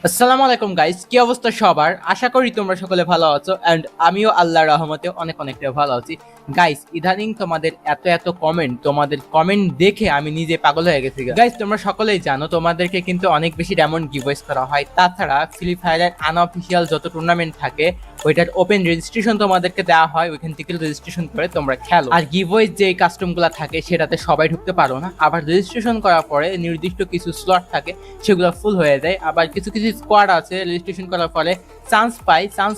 আসসালামু আলাইকুম গাইস, কি অবস্থা সবার? আশা করি তোমরা সকলে ভালো আছো এন্ড আমিও আল্লাহর রহমতে অনেকটা ভালো আছি। গাইস, ইদানিং তোমাদের এত তোমাদের কমেন্ট দেখে আমি নিজে পাগল হয়ে গেছি। গাইস, তোমরা সকলেই জানো তোমাদেরকে কিন্তু অনেক বেশি ডায়মন্ড গিভওয়েস করা হয়। তাছাড়া ফ্রি ফায়ারের আনঅফিসিয়াল যত টুর্নামেন্ট থাকে ওইটার ওপেন রেজিস্ট্রেশন তোমাদেরকে দেওয়া হয়, ওইখান থেকে রেজিস্ট্রেশন করে তোমরা খেলো। আর গিভওয়েস যে কাস্টমগুলো থাকে সেটাতে সবাই ঢুকতে পারো না। আবার রেজিস্ট্রেশন করার পরে নির্দিষ্ট কিছু স্লট থাকে, সেগুলো ফুল হয়ে যায়। আবার কিছু স্কোয়াড আছে রেজিস্ট্রেশন করার পরে চান্স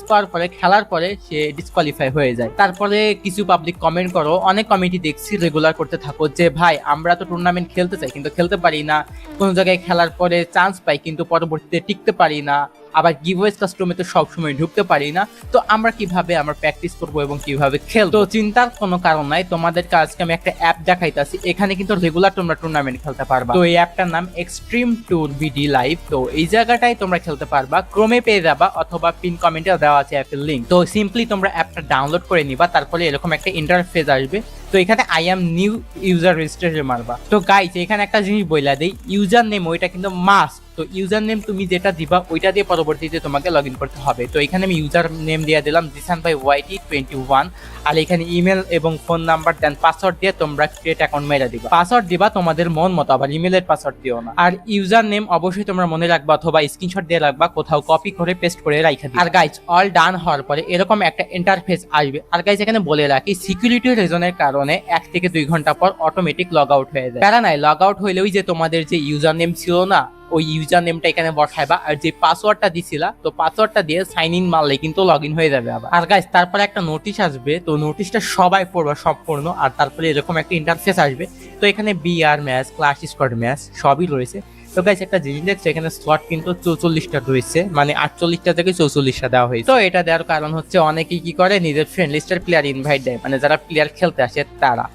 পাওয়ার পরে খেলার পরে সে ডিসকোয়ালিফাই হয়ে যায়। তারপরে কিছু পাবলিক কমেন্ট করো, অনেক কমিটি দেখছি রেগুলার করতে থাকো যে ভাই আমরা তো টুর্নামেন্ট খেলতে চাই কিন্তু খেলতে পারি না, কোন জায়গায় খেলার পরে চান্স পাই কিন্তু পরবর্তীতে টিকতে পারি না, আবার গিভওয়েস কাস্টমে তো সবসময় ঢুকতে পারি না, তো আমরা কিভাবে আমরা প্র্যাকটিস করবো এবং কিভাবে খেলবো? তো চিন্তার কোনো কারণ নাই, তোমাদেরকে আজকে আমি একটা অ্যাপ দেখাইতাছি। এখানে কিন্তু রেগুলার তোমরা টুর্নামেন্ট খেলতে পারবা। তো এই অ্যাপটার নাম এক্সট্রিম ট্যুর বিডি লাইভ। তো এই জায়গাটায় তোমরা খেলতে পারবা, ক্রোমে পেয়ে যাবা অথবা পিন কমেন্টে দেওয়া আছে অ্যাপের লিঙ্ক। তো সিম্পলি তোমরা অ্যাপটা ডাউনলোড করে নিবা, তারপরে এরকম একটা ইন্টারফেস আসবে। তো এখানে I am new user registration মারবা। তো গাইস, এখানে একটা জিনিস বইলা দেই, ইউজার নেম ওইটা কিন্তু মাস্ট। তো ইউজার নেম তুমি যেটা দিবা ওইটা দিয়ে পরবর্তীতে তোমাকে লগ ইন করতে হবে। তো এখানে আমি ইউজার নেম দিয়ে দিলাম জিসান ভাই YT21। আর এখানে ইমেল এবং ফোন নাম্বার দেন পাসওয়ার্ড দিয়ে তোমরা ক্রিয়েট অ্যাকাউন্ট মেরে দিবা। পাসওয়ার্ড দিবা তোমাদের মন মতো, আবার ইমেলের পাসওয়ার্ড দিও না। আর ইউজার নেম অবশ্যই তোমরা মনে রাখবা অথবা স্ক্রিনশট দিয়ে রাখবা, কোথাও কপি করে পেস্ট করে রাখা দিবা। আর গাইস, অল ডান হওয়ার পরে এরকম একটা ইন্টারফেস আসবে। আর গাইস, এখানে বলে রাখি সিকিউরিটি রিজনের কারণে 1 থেকে 2 ঘন্টা পর অটোমেটিক লগ আউট হয়ে যায়। প্যারা নাই, লগ আউট হইলেই যে তোমাদের যে ইউজার নেম ছিল না ওই ইউজার নেমটা এখানে বসাইবা, আর যে পাসওয়ার্ডটা দিছিলা তো পাসওয়ার্ডটা দিয়ে সাইন ইন মারলে কিন্তু লগ ইন হয়ে যাবে আবার। আর গাইস, তারপরে একটা নোটিশ আসবে, তো নোটিশটা সবাই পড়বা সম্পূর্ণ। আর তারপরে এরকম একটা ইন্টারফেস আসবে। তো এখানে BR match, clash squad match সবই রয়েছে। তো গাইস, একটা জিনিস দেখছো এখানে স্লট কিন্তু 44টা রয়েছে, মানে 48টা থেকে 44টা দেওয়া হয়েছে। তো এটা দেওয়ার কারণ হচ্ছে অনেকেই কি করে নিজের ফ্রেন্ড লিস্টের প্লেয়ার ইনভাইট দেয়, মানে যারা প্লেয়ার খেলতে আসে তারা।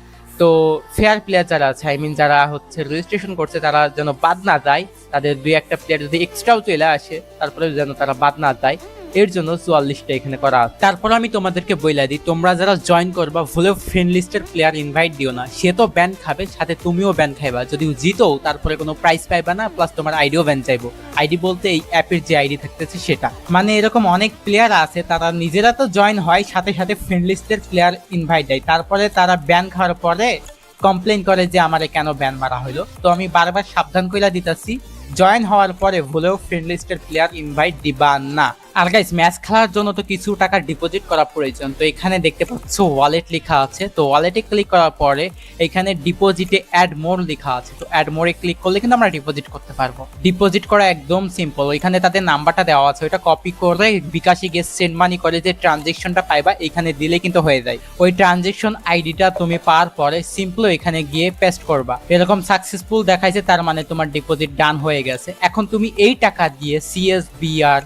তো ফেয়ার প্লেয়ার যারা আছে, আই মিন যারা হচ্ছে রেজিস্ট্রেশন করছে, তারা যেন বাদ না যায়। তাদের 2-1টা প্লেয়ার যদি এক্সট্রাও চলে আসে তারপরে যেন তারা বাদ না যায়, এর জন্য 44টা এখানে করা। তারপর আমি তোমাদেরকে বইলা দিই, তোমরা যারা জয়েন করবা ভুলেও ফ্রেন্ড লিস্টের প্লেয়ার ইনভাইট দিও না, সে তো ব্যান খাবে, সাথে তুমিও ব্যান খাইবা। যদি জিতো তারপরে কোনো প্রাইজ পাইবা না, প্লাস তোমার আইডিও ব্যান চাইবো। আইডি বলতে এই অ্যাপের যে আইডি থাকতেছে সেটা। মানে এরকম অনেক প্লেয়ার আছে, তারা নিজেরা তো জয়েন হয়, সাথে সাথে ফ্রেন্ড লিস্টের প্লেয়ার ইনভাইট দেয়, তারপরে তারা ব্যান খাওয়ার পরে কমপ্লেন করে যে আমারে কেন ব্যান মারা হলো। তো আমি বারবার সাবধান কইরা দিতাছি, জয়েন হওয়ার পরে ভুলেও ফ্রেন্ড লিস্টের প্লেয়ার ইনভাইট দিবা না। আর গাইস, ম্যাচ খেলার জন্য তো কিছু টাকা ডিপোজিট করা প্রয়োজন। তো এখানে দেখতে পাচ্ছ ওয়ালেট লেখা আছে, তো ওয়ালেটে ক্লিক করার পরে এখানে ডিপোজিটে অ্যাড মোর লেখা আছে। তো অ্যাড মোরে ক্লিক করলে কিন্তু আমরা ডিপোজিট করতে পারবো। ডিপোজিট করা একদম সিম্পল, ওইখানে তাদের নাম্বারটা দেওয়া আছে, ওইটা কপি করে বিকাশে গিয়ে সেন্ড মানি করে যে ট্রানজেকশনটা পাইবা এখানে দিলে কিন্তু হয়ে যায়। ওই ট্রানজেকশন আইডিটা তুমি পাওয়ার পরে সিম্পল এখানে গিয়ে পেস্ট করবা। এরকম সাকসেসফুল দেখাইছে, তার মানে তোমার ডিপোজিট ডান হয়ে গেছে। এখন তুমি এই টাকা দিয়ে CSBR,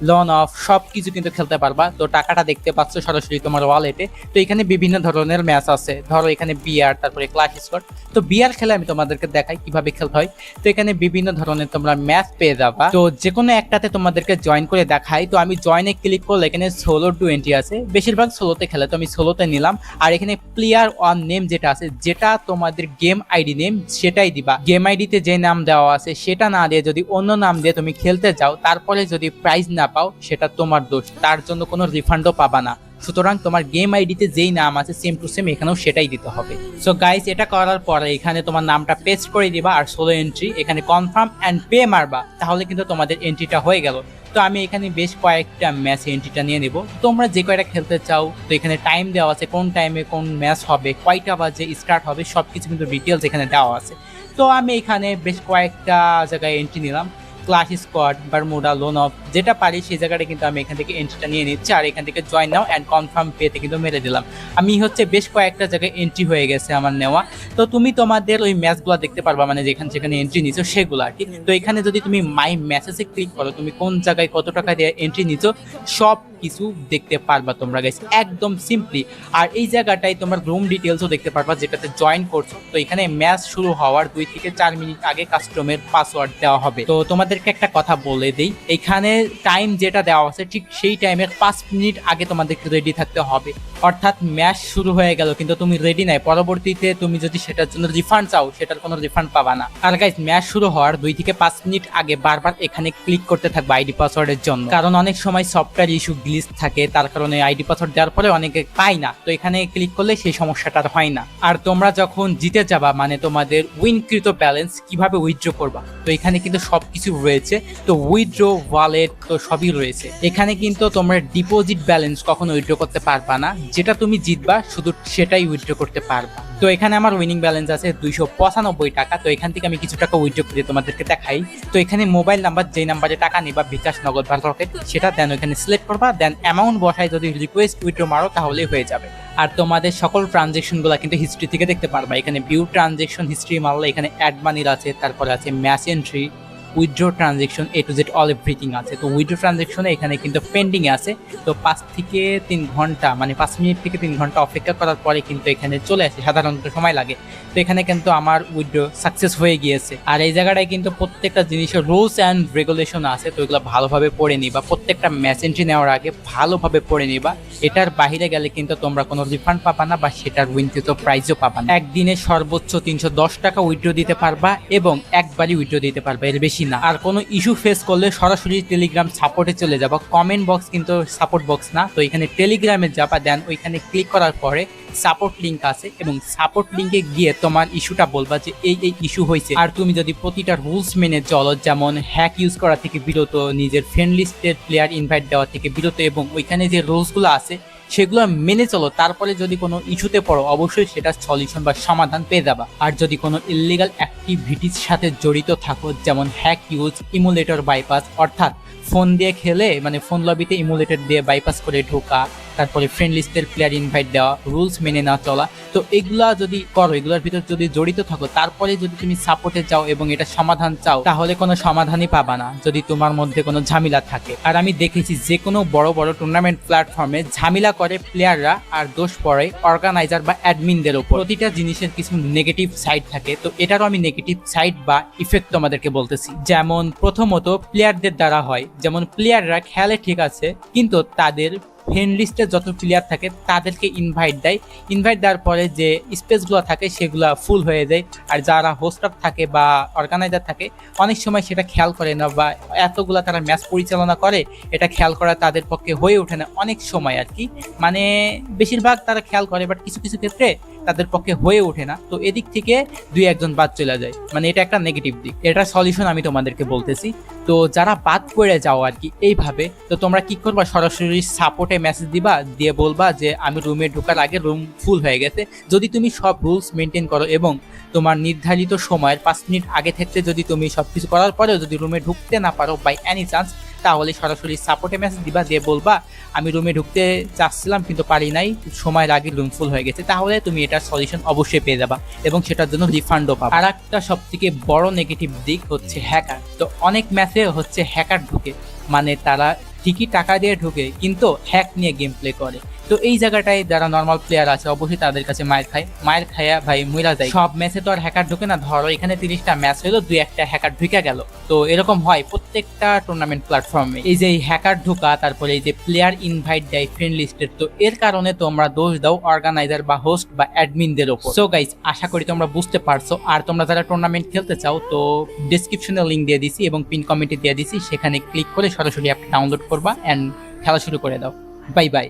লোন অফ সবকিছু কিন্তু খেলতে পারবা। তো টাকাটা দেখতে পাচ্ছ সরাসরি তোমার ওয়ালেটে। তো এখানে বিভিন্ন ধরনের ম্যাচ আছে, ধরো এখানে বিআর, তারপরে ক্লাস স্কোয়াড। তো বিআর খেলে আমি তোমাদেরকে দেখাই কিভাবে খেলতে হয়। তো এখানে বিভিন্ন ধরনের তোমরা ম্যাচ পেয়ে যাবা, তো যে কোনো একটাতে তোমাদেরকে জয়েন করে দেখাই। তো আমি জয়েনে ক্লিক করলে এখানে 16-20 আছে, বেশিরভাগ সোলোতে খেলে, তো আমি সোলোতে নিলাম। আর এখানে প্লেয়ার ওয়ান নেম যেটা আছে, যেটা তোমাদের গেম আইডি নেম সেটাই দিবা। গেম আইডিতে যে নাম দেওয়া আছে সেটা না দিয়ে যদি অন্য নাম দিয়ে তুমি খেলতে যাও, তারপরে যদি প্রাইজ না পাও সেটা তোমার দোষ, তার জন্য কোনো রিফান্ডও পাবা না। সুতরাং তোমার গেম আইডিতে যেই নাম আছে সেম টু সেম এখানেও সেটাই দিতে হবে। সো গাইস, এটা করার পরে এখানে তোমার নামটা পেস্ট করে দিবা আর সোলো এন্ট্রি এখানে কনফার্ম অ্যান্ড পে মারবা, তাহলে কিন্তু তোমাদের এন্ট্রিটা হয়ে গেল। তো আমি এখানে বেশ কয়েকটা ম্যাচে এন্ট্রিটা নিয়ে নেব। তোমরা যে কয়টা খেলতে চাও, তো এখানে টাইম দেওয়া আছে, কোন টাইমে কোন ম্যাচ হবে, কয়টা বাজে স্টার্ট হবে, সবকিছু কিন্তু ডিটেলস এখানে দেওয়া আছে। তো আমি এখানে বেশ কয়েকটা জায়গায় এন্ট্রি নিলাম, class squad, Bermuda, loan of, যেটা পারি সেই জায়গাটা কিন্তু আমি এখান থেকে এন্ট্রিটা নিয়ে নিচ্ছি। আর এখান থেকে জয়েন নাও অ্যান্ড কনফার্ম পেতে কিন্তু মেরে দিলাম। আমি হচ্ছে বেশ কয়েকটা জায়গায় এন্ট্রি হয়ে গেছে আমার নেওয়া। তো তুমি তোমাদের ওই ম্যাচগুলো দেখতে পারবা, মানে যেখানে এন্ট্রি নিছো সেগুলো আর কি। তো এখানে যদি তুমি মাই ম্যাচেসে ক্লিক করো, তুমি কোন জায়গায় কত টাকা দিয়ে এন্ট্রি নিছো সব কিছু দেখতে পারবা তোমরা গাইস, একদম সিম্পলি। আর এই জায়গাটায় তোমার রুম ডিটেলসও দেখতে পারবা যেটাতে জয়েন করছো। তো এখানে ম্যাচ শুরু হওয়ার 2 থেকে 4 মিনিট আগে কাস্টমের পাসওয়ার্ড দেওয়া হবে। তো তোমাদেরকে একটা কথা বলে দেই, এখানে টাইম যেটা দেওয়া আছে ঠিক সেই টাইমের 5 মিনিট আগে তোমাদেরকে রেডি থাকতে হবে, অর্থাৎ ম্যাচ শুরু হয়ে গেল কিন্তু তুমি রেডি নাই, পরবর্তীতে তুমি যদি সেটার জন্য রিফান্ড চাও সেটার কোনো রিফান্ড পাবা না। আর গাইস, ম্যাচ শুরু হওয়ার 2 থেকে 5 মিনিট আগে বারবার এখানে ক্লিক করতে থাকবে আইডি পাসওয়ার্ডের জন্য, কারণ অনেক সময় সফটওয়্যার ইস্যু গ্লিচ থাকে, তার কারণে আইডি পাসওয়ার্ড দেওয়ার পরে অনেকে পায় না। তো এখানে ক্লিক করলে সেই সমস্যাটা আর হয় না। আর তোমরা যখন জিতে যাবা মানে তোমাদের উইনকৃত ব্যালেন্স কিভাবে উইথড্র করবা, তো এখানে কিন্তু সবকিছু রয়েছে। তো উইথড্র, ওয়ালেট তো সবই রয়েছে এখানে। কিন্তু তোমরা ডিপোজিট ব্যালেন্স কখনো উইথড্র করতে পারবা না, যেটা তুমি জিতবা শুধু সেটাই উইথড্র করতে পারবা। তো এখানে আমার উইনিং ব্যালেন্স আছে 295 টাকা। তো এখান থেকে আমি কিছু টাকা উইথড্র করে তোমাদেরকে দেখাই। তো এখানে মোবাইল নাম্বার, যেই নাম্বারে টাকা নিবা, বিকাশ, নগদ বা রকেট, সেটা দেন ওখানে সিলেক্ট করবা, দেন অ্যামাউন্ট বসায় যদি রিকোয়েস্ট উইথড্র মারো তাহলেই হয়ে যাবে। আর তোমাদের সকল ট্রানজেকশনগুলো কিন্তু হিস্ট্রি থেকে দেখতে পারবা। এখানে ভিউ ট্রানজেকশন হিস্ট্রি মারলে এখানে অ্যাড মানির আছে, তারপরে আছে match entry, withdraw transaction, A to Z all everything আছে। তো উইথড্র ট্রানজেকশনে এখানে কিন্তু পেন্ডিং আছে। তো 5 থেকে 3 ঘন্টা মানে 5 মিনিট থেকে 3 ঘন্টা অপেক্ষা করার পরে কিন্তু এখানে চলে আসে, সাধারণত সময় লাগে। তো এখানে কিন্তু আমার উইথড্র সাকসেস হয়ে গিয়েছে। আর এই জায়গাটায় কিন্তু প্রত্যেকটা জিনিসের রুলস অ্যান্ড রেগুলেশন আছে, তো এগুলো ভালোভাবে পড়ে নিবা। প্রত্যেকটা ম্যাচ এন্ট্রি নেওয়ার আগে ভালোভাবে পড়ে নিবা। এটার বাইরে গেলে কিন্তু তোমরা কোনো রিফান্ড পাবা না বা সেটার উইনকৃত প্রাইজও পাবা না। একদিনে সর্বোচ্চ 310 টাকা উইথড্র দিতে পারবা এবং একবারই উইথড্র দিতে পারবা, এর বেশি না। আর কোনো ইস্যু ফেস করলে সরাসরি টেলিগ্রাম সাপোর্টে চলে যাবা। কমেন্ট বক্স কিন্তু সাপোর্ট বক্স না। তো এখানে টেলিগ্রামে যাবা, দেন ওইখানে ক্লিক করার পরে সাপোর্ট লিঙ্ক আছে এবং সাপোর্ট লিঙ্কে গিয়ে তোমার ইস্যুটা বলবা যে এই ইস্যু হয়েছে। আর তুমি যদি প্রতিটা রুলস মেনে চলো, যেমন হ্যাক ইউজ করা থেকে বিরত, নিজের ফ্রেন্ড লিস্টের প্লেয়ার ইনভাইট দেওয়া থেকে বিরত, এবং ওইখানে যে রুলসগুলো আছে সেগুলো মেনে চলো, তারপরে যদি কোনো ইস্যুতে পড়ো অবশ্যই সেটা সলিউশন বা সমাধান পেয়ে যাবা। আর যদি কোনো ইললিগাল অ্যাক্টিভিটির সাথে জড়িত থাকো, যেমন হ্যাক ইউজ, ইমুলেটর বাইপাস, অর্থাৎ ফোন দিয়ে খেলে মানে ফোন লবিতে ইমুলেটর দিয়ে বাইপাস করে ঢোকা, তারপরে ফ্রেন্ড লিস্টের প্লেয়ার ইনভাইট দেওয়া, রুলস মেনে না চলা, তো এগুলা যদি করো, এগুলোর ভিতর যদি জড়িত থাকো, তারপরে যদি তুমি সাপোর্টে যাও এবং এটা সমাধান চাও, তাহলে কোনো সমাধানই পাবা না যদি তোমার মধ্যে কোনো ঝামেলা থাকে। আর আমি দেখেছি যে কোনো বড় বড় টুর্নামেন্ট প্ল্যাটফর্মে ঝামেলা করে প্লেয়াররা, আর দোষ পড়ে অর্গানাইজার বা অ্যাডমিনদের উপর। প্রতিটা জিনিসের কিছু নেগেটিভ সাইড থাকে, তো এটারও আমি নেগেটিভ সাইড বা ইফেক্ট তোমাদেরকে বলতেছি। যেমন প্রথমত প্লেয়ারদের দ্বারা হয়, যেমন প্লেয়াররা খেলে ঠিক আছে, কিন্তু তাদের ফ্রেন্ড লিস্টে যত প্লেয়ার থাকে তাদেরকে ইনভাইট দেয়, ইনভাইট দেওয়ার পরে যে স্পেসগুলো থাকে সেগুলো ফুল হয়ে যায়। আর যারা হোস্টার থাকে বা অর্গানাইজার থাকে অনেক সময় সেটা খেয়াল করে না, বা এতগুলা তারা ম্যাচ পরিচালনা করে এটা খেয়াল করা তাদের পক্ষে হয়ে ওঠে না অনেক সময় আর কি। মানে বেশিরভাগ তারা খেয়াল করে, বাট কিছু কিছু ক্ষেত্রে তাদের পক্ষে হয়ে ওঠে না। তো এদিক থেকে 2-1 বাদ চলে যায়, মানে এটা একটা নেগেটিভ দিক। এটা সলিউশন আমি তোমাদেরকে বলতেছি। তো যারা বাদ পড়ে যাও আর কি এইভাবে, তো তোমরা কি করবা, সরাসরি সাপোর্টে মেসেজ দিবা, দিয়ে বলবা যে আমি রুমে ঢোকার আগে রুম ফুল হয়ে গেছে। যদি তুমি সব রুলস মেনটেন করো এবং তোমার নির্ধারিত সময়ের 5 মিনিট আগে থেকে যদি তুমি সবকিছু করার পরেও যদি রুমে ঢুকতে না পারো বাই এনি চান্স, তাহলে সরাসরি সাপোর্টে মেসেজ দিবা, দিয়ে বলবা আমি রুমে ঢুকতে চাচ্ছিলাম কিন্তু পারি নাই, সময়ের আগে রুম ফুল হয়ে গেছে। তাহলে তুমি এটার সলিউশন অবশ্যই পেয়ে যাবা এবং সেটার জন্য রিফান্ডও পাবা। আর একটা সব থেকে বড় নেগেটিভ দিক হচ্ছে হ্যাকার। তো অনেক ম্যাচে হচ্ছে হ্যাকার ঢুকে, মানে তারা ঠিকই টাকা দিয়ে ঢুকে কিন্তু হ্যাক নিয়ে গেম প্লে করে। তো এই জায়গাটায় যারা নর্মাল প্লেয়ার আছে অবশ্যই তাদের কাছে মায়ের খায়া ভাই মুইরা যায়। সব ম্যাচে তো আর হ্যাকার ঢুকে না, ধরো এখানে 30টা ম্যাচ হলো, 2-1টা হ্যাকার ঢুকে গেল। তো এরকম হয় প্রত্যেকটা টুর্নামেন্ট প্ল্যাটফর্মে। এই যে হ্যাকার ঢুকা, তারপরে এই যে প্লেয়ার ইনভাইট দেয় ফ্রেন্ড লিস্টের, তো এর কারণে তোমরা দোষ দাও অর্গানাইজার বা হোস্ট বা অ্যাডমিনদের উপর। সো গাইস, আশা করি তোমরা বুঝতে পারছো। আর তোমরা যারা টুর্নামেন্ট খেলতে চাও তো ডেসক্রিপশনে লিঙ্ক দিয়ে দিছি এবং পিন কমেন্টে দিয়ে দিছি, সেখানে ক্লিক করে সরাসরি অ্যাপ ডাউনলোড করবা এন্ড খেলা শুরু করে দাও। Bye bye.